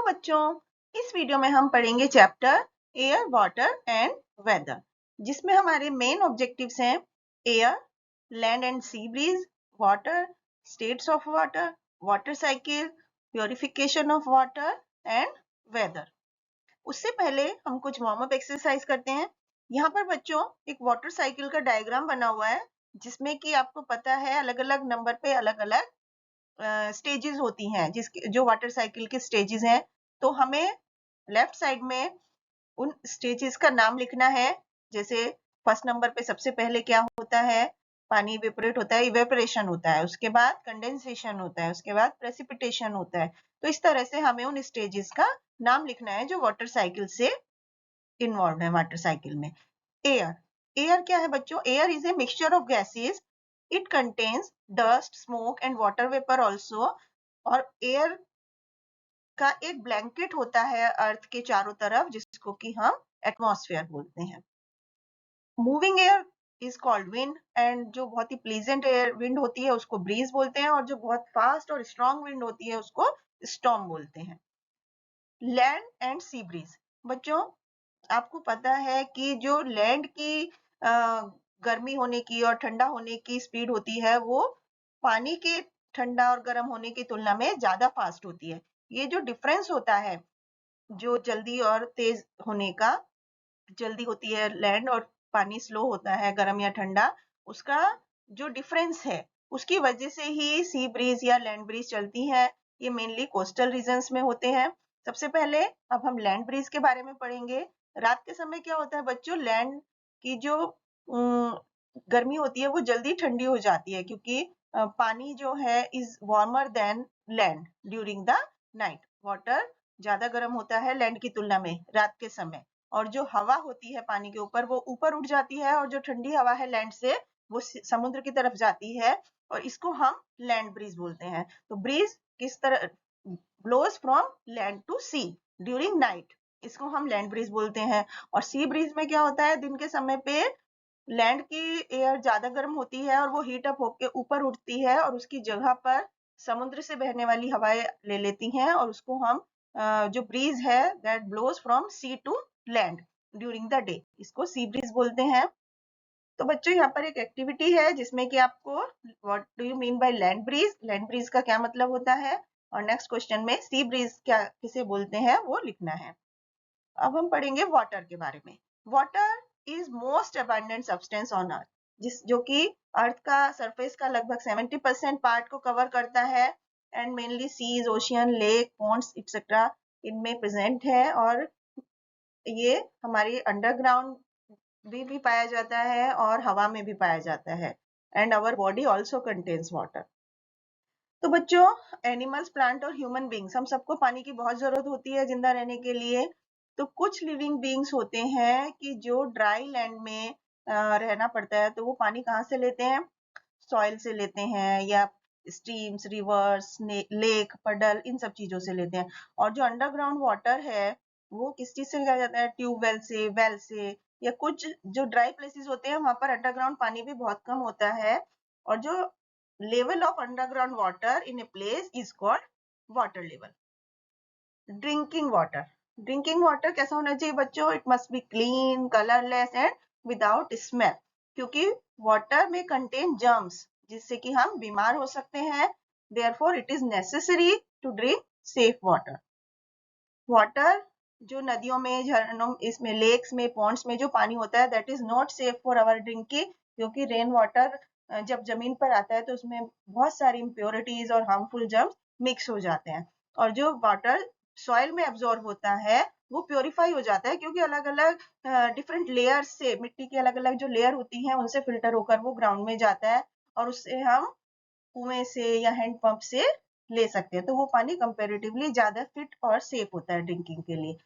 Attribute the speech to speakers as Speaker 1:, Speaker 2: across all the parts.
Speaker 1: बच्चों, इस वीडियो में हम पढ़ेंगे chapter air, water and weather, जिसमें हमारे मेन ऑब्जेक्टिव्स हैं air, land and sea breeze, water, states of water, water cycle, purification of water and weather. उससे पहले हम कुछ वार्म अप एक्सरसाइज करते हैं। यहाँ पर बच्चों एक वाटर साइकिल का डायग्राम बना हुआ है, जिसमें कि आपको पता है अलग अलग नंबर पे अलग अलग स्टेजेस होती हैं, जिसके जो वाटर साइकिल के स्टेजेस हैं। तो हमें लेफ्ट साइड में उन स्टेजेस का नाम लिखना है। जैसे फर्स्ट नंबर पे सबसे पहले क्या होता है, पानी इवेपोरेट होता है, इवेपोरेशन होता है, उसके बाद कंडेंसेशन होता है, उसके बाद प्रेसिपिटेशन होता है। तो इस तरह से हमें उन स्टेजेस का नाम लिखना है जो वाटर साइकिल से इन्वॉल्व है। वाटर साइकिल में एयर, एयर क्या है बच्चों? Air is a mixture of gases, it contains dust, smoke and water vapour also. और एयर का एक ब्लैंकेट होता है अर्थ के चारों तरफ, जिसको कि हम एटमॉस्फेयर बोलते हैं। Moving air is called wind, and जो बहुत ही प्लीजेंट एयर विंड होती है उसको ब्रीज बोलते हैं, और जो बहुत फास्ट और स्ट्रॉन्ग विंड होती है उसको स्टॉर्म बोलते हैं। लैंड एंड सी ब्रीज, बच्चों आपको पता है कि जो लैंड की गर्मी होने की और ठंडा होने की स्पीड होती है, वो पानी के ठंडा और गर्म होने की तुलना में ज्यादा फास्ट होती है। ये जो डिफरेंस होता है, जो जल्दी और तेज होने का, जल्दी होती है लैंड और पानी स्लो होता है गर्म या ठंडा, उसका जो डिफरेंस है उसकी वजह से ही सी ब्रीज या लैंड ब्रीज चलती है। ये मेनली कोस्टल रीजन्स में होते हैं। सबसे पहले अब हम लैंड ब्रीज के बारे में पढ़ेंगे। रात के समय क्या होता है बच्चों, लैंड की जो गर्मी होती है वो जल्दी ठंडी हो जाती है, क्योंकि पानी जो है is warmer than land during the night. Water ज्यादा गर्म होता है लैंड की तुलना में रात के समय, और जो हवा होती है पानी के ऊपर वो ऊपर उठ जाती है, और जो ठंडी हवा है लैंड से वो समुद्र की तरफ जाती है, और इसको हम लैंड ब्रीज बोलते हैं। तो ब्रीज किस तरह blows from land to sea during night, इसको हम लैंड ब्रीज बोलते हैं। और सी ब्रीज में क्या होता है, दिन के समय पे लैंड की एयर ज्यादा गर्म होती है और वो हीट अप होकर ऊपर उठती है, और उसकी जगह पर समुद्र से बहने वाली हवाएं ले लेती हैं, और उसको हम जो ब्रीज है that blows from sea to land during the day, इसको सी ब्रीज बोलते हैं। तो बच्चों यहाँ पर एक एक्टिविटी है जिसमें कि आपको what do you mean by land breeze, land breeze का क्या मतलब होता है, और नेक्स्ट क्वेश्चन में सी ब्रीज क्या किसे बोलते हैं वो लिखना है। अब हम पढ़ेंगे वाटर के बारे में। Water is most abundant substance on earth, जो कि अर्थ का सरफेस का लगभग 70% पार्ट को कवर करता है, and mainly seas, ocean, lake, ponds etcetera इनमें प्रेजेंट है। और ये हमारी अंडरग्राउंड भी पाया जाता है और हवा में भी पाया जाता है, and our body also contains water. तो बच्चों एनिमल्स, प्लांट और ह्यूमन बींग्स, हम सबको पानी की बहुत जरूरत होती है जिंदा रहने के लिए। तो कुछ लिविंग बींग्स होते हैं कि जो ड्राई लैंड में रहना पड़ता है, तो वो पानी कहाँ से लेते हैं? सॉइल से लेते हैं, या स्ट्रीम्स, रिवर्स, लेक, पडल, इन सब चीजों से लेते हैं। और जो अंडरग्राउंड वाटर है वो किस चीज से लिया जाता है? ट्यूबवेल से, वेल से, या कुछ जो ड्राई प्लेसेस होते हैं वहां पर अंडरग्राउंड पानी भी बहुत कम होता है, और जो level of underground water in a place is called water level. Drinking water, drinking water कैसा होना चाहिए बच्चों? It must be clean, colourless and without smell, क्योंकि वाटर में कंटेन जर्म्स जिससे कि हम बीमार हो सकते हैं। Therefore it is necessary to drink safe water. Water जो नदियों में, झरनों, इसमें लेक्स में, पॉन्ड्स में जो पानी होता है that is not safe for our drinking, क्योंकि रेन वाटर जब जमीन पर आता है तो उसमें बहुत सारी इम्प्योरिटीज और हार्मफुल जर्म्स मिक्स हो जाते हैं। और जो वाटर सॉइल में एब्जॉर्ब होता है वो प्योरीफाई हो जाता है, क्योंकि अलग अलग डिफरेंट लेयर्स से, मिट्टी की अलग अलग जो लेयर होती है उनसे फिल्टर होकर वो ग्राउंड में जाता है, और उससे हम कुएं से या हैंडपंप से ले सकते हैं। तो वो पानी कंपैरेटिवली ज्यादा फिट और सेफ होता है ड्रिंकिंग के लिए।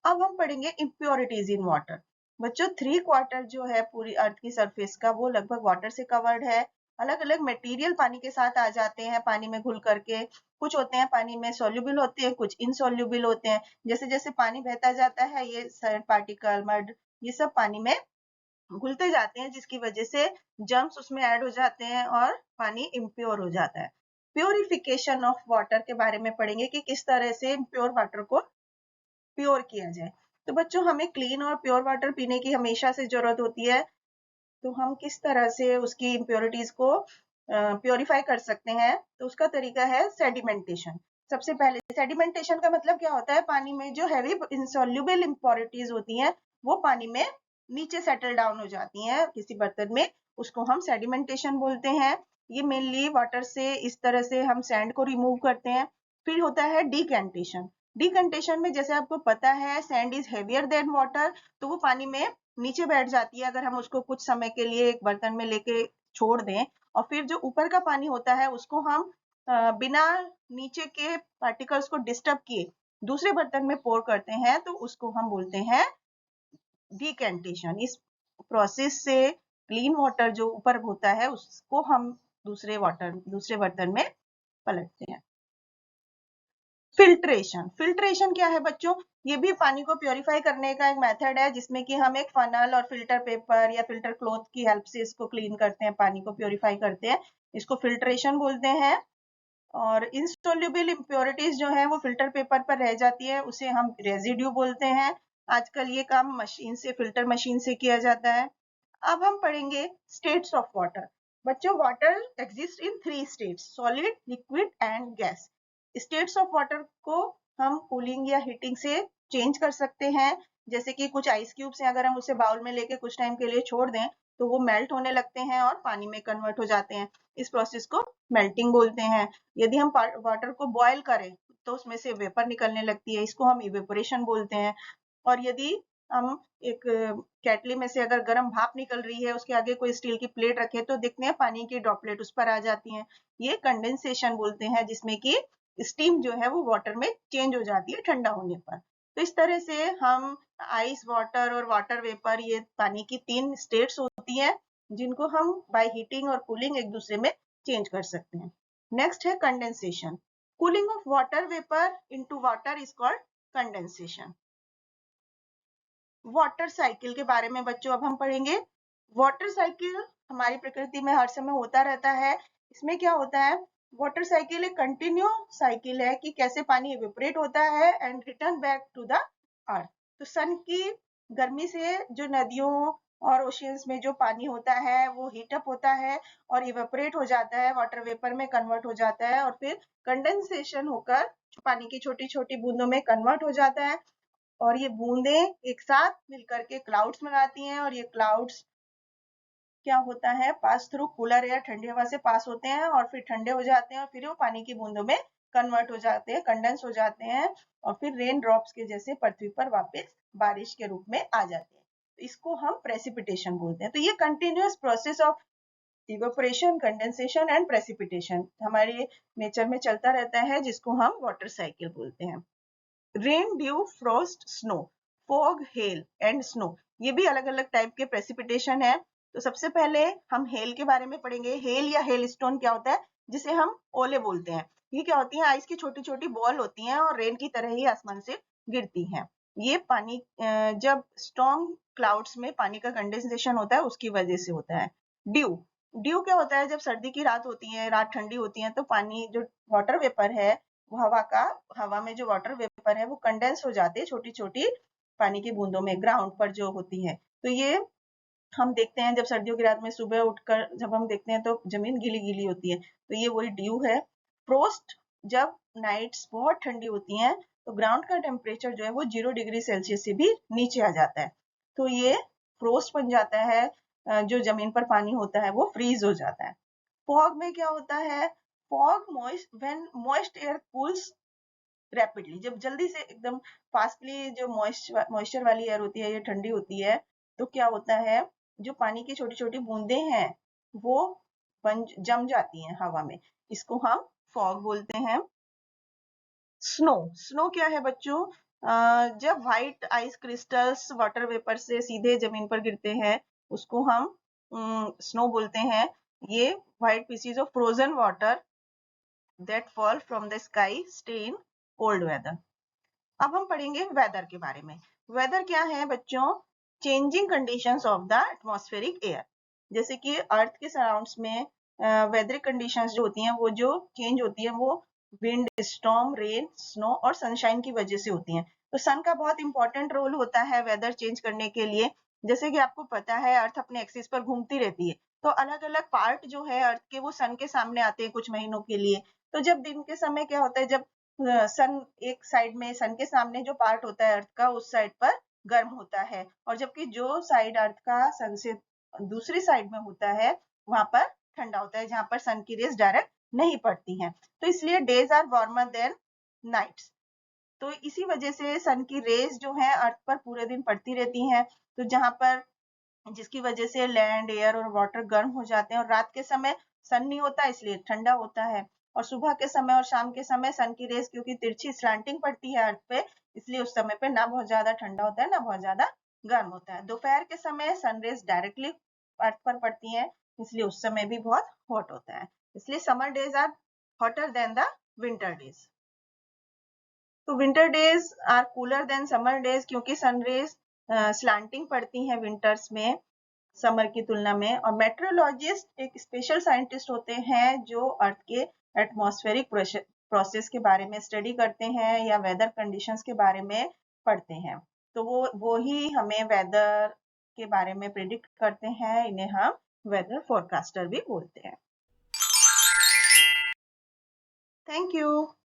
Speaker 1: अब हम पढ़ेंगे इम्प्योरिटीज इन वाटर। बच्चों 3/4 जो है पूरी अर्थ की सरफेस का वो लगभग वाटर से कवर्ड है। अलग अलग मटेरियल पानी के साथ आ जाते हैं पानी में घुल करके। कुछ होते हैं पानी में सोल्यूबल होते हैं, कुछ इनसोल्यूबल होते हैं। जैसे जैसे पानी बहता जाता है ये सैंड पार्टिकल, मड, ये सब पानी में घुलते जाते हैं, जिसकी वजह से जर्म्स उसमें ऐड हो जाते हैं और पानी इम्प्योर हो जाता है। प्योरिफिकेशन ऑफ वाटर के बारे में पढ़ेंगे कि किस तरह से प्योर वाटर को प्योर किया जाए। तो बच्चों, हमें क्लीन और प्योर वाटर पीने की हमेशा से जरूरत होती है, तो हम किस तरह से उसकी इम्प्योरिटीज को प्योरीफाई कर सकते हैं? तो उसका तरीका है सेडिमेंटेशन। सबसे पहले सेडिमेंटेशन का मतलब क्या होता है? पानी में जो हैवी इंसॉल्युबल इम्प्योरिटीज होती हैं वो पानी में नीचे सेटल डाउन हो जाती हैं किसी बर्तन में, उसको हम सेडिमेंटेशन बोलते हैं। ये मेनली वाटर से इस तरह से हम सैंड को रिमूव करते हैं। फिर होता है डिकैंटेशन। डिकैंटेशन में जैसे आपको पता है sand is heavier than water, तो वो पानी में नीचे बैठ जाती है अगर हम उसको कुछ समय के लिए एक बर्तन में लेके छोड़ दें, और फिर जो ऊपर का पानी होता है उसको हम बिना नीचे के पार्टिकल्स को डिस्टर्ब किए दूसरे बर्तन में पोर करते हैं, तो उसको हम बोलते हैं डिकैंटेशन। इस प्रोसेस से क्लीन वाटर जो ऊपर होता है उसको हम दूसरे बर्तन में पलटते हैं। फिल्ट्रेशन। फिल्ट्रेशन क्या है बच्चों? ये भी पानी को प्योरीफाई करने का एक मेथड है जिसमें कि हम एक फनल और फिल्टर पेपर या फिल्टर क्लॉथ की हेल्प से इसको क्लीन करते हैं, पानी को प्योरीफाई करते हैं। इसको फिल्ट्रेशन बोलते हैं। और इंसोल्युबल इम्प्योरिटीज जो है वो फिल्टर पेपर पर रह जाती है, उसे हम रेजिड्यू बोलते हैं। आजकल ये काम मशीन से, फिल्टर मशीन से किया जाता है। अब हम पढ़ेंगे स्टेट्स ऑफ वाटर। बच्चों, water exist in 3 states: solid, liquid and gas. States of water को हम कूलिंग या हीटिंग से चेंज कर सकते हैं। जैसे कि कुछ आइस क्यूब्स हैं, अगर हम उसे बाउल में लेके कुछ टाइम के लिए छोड़ दें तो वो मेल्ट होने लगते हैं और पानी में कन्वर्ट हो जाते हैं। इस प्रोसेस को मेल्टिंग बोलते हैं। यदि हम वाटर को बॉयल करें तो उसमें से वेपर निकलने लगती है, इसको हम इवेपोरेशन बोलते हैं। और यदि हम एक केटली में से अगर गर्म भाप निकल रही है, उसके आगे कोई स्टील की प्लेट रखे तो देखते हैं पानी की ड्रॉपलेट उस पर आ जाती हैं, ये कंडेंसेशन बोलते हैं, जिसमें कि स्टीम जो है वो वाटर में चेंज हो जाती है ठंडा होने पर। तो इस तरह से हम आइस वाटर और वाटर वेपर, ये पानी की 3 स्टेट्स होती हैं जिनको हम बाय हीटिंग और कूलिंग एक दूसरे में चेंज कर सकते हैं। नेक्स्ट है condensation. Cooling of water vapour into water is called condensation. Water cycle के बारे में बच्चों अब हम पढ़ेंगे। वाटर साइकिल हमारी प्रकृति में हर समय होता रहता है। इसमें क्या होता है? वाटर साइकिल एक कंटिन्यू साइकिल है कि कैसे पानी इवेपोरेट होता है and return back to the earth. तो सन की गर्मी से जो नदियों और ओशियंस में जो पानी होता है वो हीट अप होता है और इवेपोरेट हो जाता है, वाटर वेपर में कन्वर्ट हो जाता है, और फिर कंडेंसेशन होकर पानी की छोटी छोटी बूंदों में कन्वर्ट हो जाता है। और ये बूंदें एक साथ मिलकर के क्लाउड्स बनाती हैं, और ये क्लाउड्स क्या होता है? पास थ्रू कूलर एयर, ठंडी हवा से पास होते हैं और फिर ठंडे हो जाते हैं और फिर वो पानी की बूंदों में कन्वर्ट हो जाते हैं, कंडेंस हो जाते हैं, और फिर रेन ड्रॉप्स के जैसे पृथ्वी पर वापस बारिश के रूप में आ जाते हैं। तो इसको हम प्रेसिपिटेशन बोलते हैं। तो ये continuous process of evaporation, condensation and precipitation हमारे नेचर में चलता रहता है, जिसको हम वाटर साइकिल बोलते हैं। Rain, due, Frost, snow, fog, hello and snow, ये भी अलग अलग टाइप के प्रेसिपिटेशन है। तो सबसे पहले हम हेल के बारे में पढ़ेंगे। हेल या हेल स्टोन क्या होता है? जिसे हम ओले बोलते हैं। ये क्या होती है? आइस की छोटी छोटी बॉल होती हैं और रेन की तरह ही आसमान से गिरती हैं। ये पानी जब स्ट्रॉन्ग क्लाउड्स में पानी का कंडेंसेशन होता है उसकी वजह से होता है। ड्यू, ड्यू क्या होता है? जब सर्दी की रात होती है, रात ठंडी होती है, तो पानी जो वाटर वेपर है वो हवा में जो वाटर वेपर है वो कंडेंस हो जाते हैं छोटी छोटी पानी की बूंदों में, ग्राउंड पर जो होती है। तो ये हम देखते हैं जब सर्दियों की रात में सुबह उठकर जब हम देखते हैं तो जमीन गीली गीली होती है, तो ये वही ड्यू है। फ्रोस्ट, जब नाइट्स बहुत ठंडी होती हैं तो ग्राउंड का टेम्परेचर जो है वो 0 डिग्री सेल्सियस से भी नीचे आ जाता है, तो ये फ्रोस्ट बन जाता है। जो जमीन पर पानी होता है वो फ्रीज हो जाता है। फॉग में क्या होता है? Fog moist, when moist air cools rapidly, जब जल्दी से एकदम फास्टली जो मॉइस्चर वाली एयर होती है ये ठंडी होती है, तो क्या होता है? जो पानी की छोटी छोटी बूंदें हैं वो जम जाती हैं हवा में, इसको हम फॉग बोलते हैं। स्नो, स्नो क्या है बच्चों? जब white ice crystals water vapour से सीधे जमीन पर गिरते हैं उसको हम स्नो बोलते हैं। ये white PCs of frozen water that fall from the sky stay in cold weather। अब हम पढ़ेंगे वेदर के बारे में। वेदर क्या है बच्चों? Changing conditions of the atmospheric air. जैसे कि अर्थ के सराउंड्स में वेदर कंडीशंस जो होती हैं वो जो चेंज होती है वो विंड, स्टॉर्म, रेन, स्नो और सनशाइन की वजह से होती हैं। तो सन का बहुत इंपॉर्टेंट रोल होता है वेदर चेंज करने के लिए। जैसे कि आपको पता है अर्थ अपने एक्सिस पर घूमती रहती है, तो अलग अलग पार्ट जो है अर्थ के वो सन के सामने आते हैं कुछ महीनों के लिए। तो जब दिन के समय क्या होता है, जब सन एक साइड में, सन के सामने जो पार्ट होता है अर्थ का उस साइड पर गर्म होता है, और जबकि जो साइड अर्थ का सन से दूसरी साइड में होता है वहां पर ठंडा होता है, जहां पर सन की रेज डायरेक्ट नहीं पड़ती हैं। तो इसलिए days are warmer than nights. तो इसी वजह से सन की रेज जो है अर्थ पर पूरे दिन पड़ती रहती हैं। तो जहां पर, जिसकी वजह से लैंड, एयर और वाटर गर्म हो जाते हैं, और रात के समय सन नहीं होता इसलिए ठंडा होता है। और सुबह के समय और शाम के समय सन की रेज क्योंकि तिरछी स्लैंटिंग पड़ती है अर्थ पे, इसलिए उस समय पे ना बहुत ज्यादा ठंडा होता है ना बहुत ज्यादा गर्म होता है। दोपहर के समय सन रेज डायरेक्टली अर्थ पर पड़ती हैं, इसलिए उस समय भी बहुत हॉट होता है। इसलिए summer days are hotter than the winter days. तो winter days are cooler than summer days क्योंकि सन रेज स्लैंटिंग पड़ती हैं विंटर्स में समर की तुलना में। और मेट्रोलॉजिस्ट एक स्पेशल साइंटिस्ट होते हैं जो अर्थ के एटमॉस्फेरिक प्रोसेस के बारे में स्टडी करते हैं या वेदर कंडीशंस के बारे में पढ़ते हैं। तो वो ही हमें वेदर के बारे में प्रिडिक्ट करते हैं, इन्हें हम वेदर फोरकास्टर भी बोलते हैं। Thank you.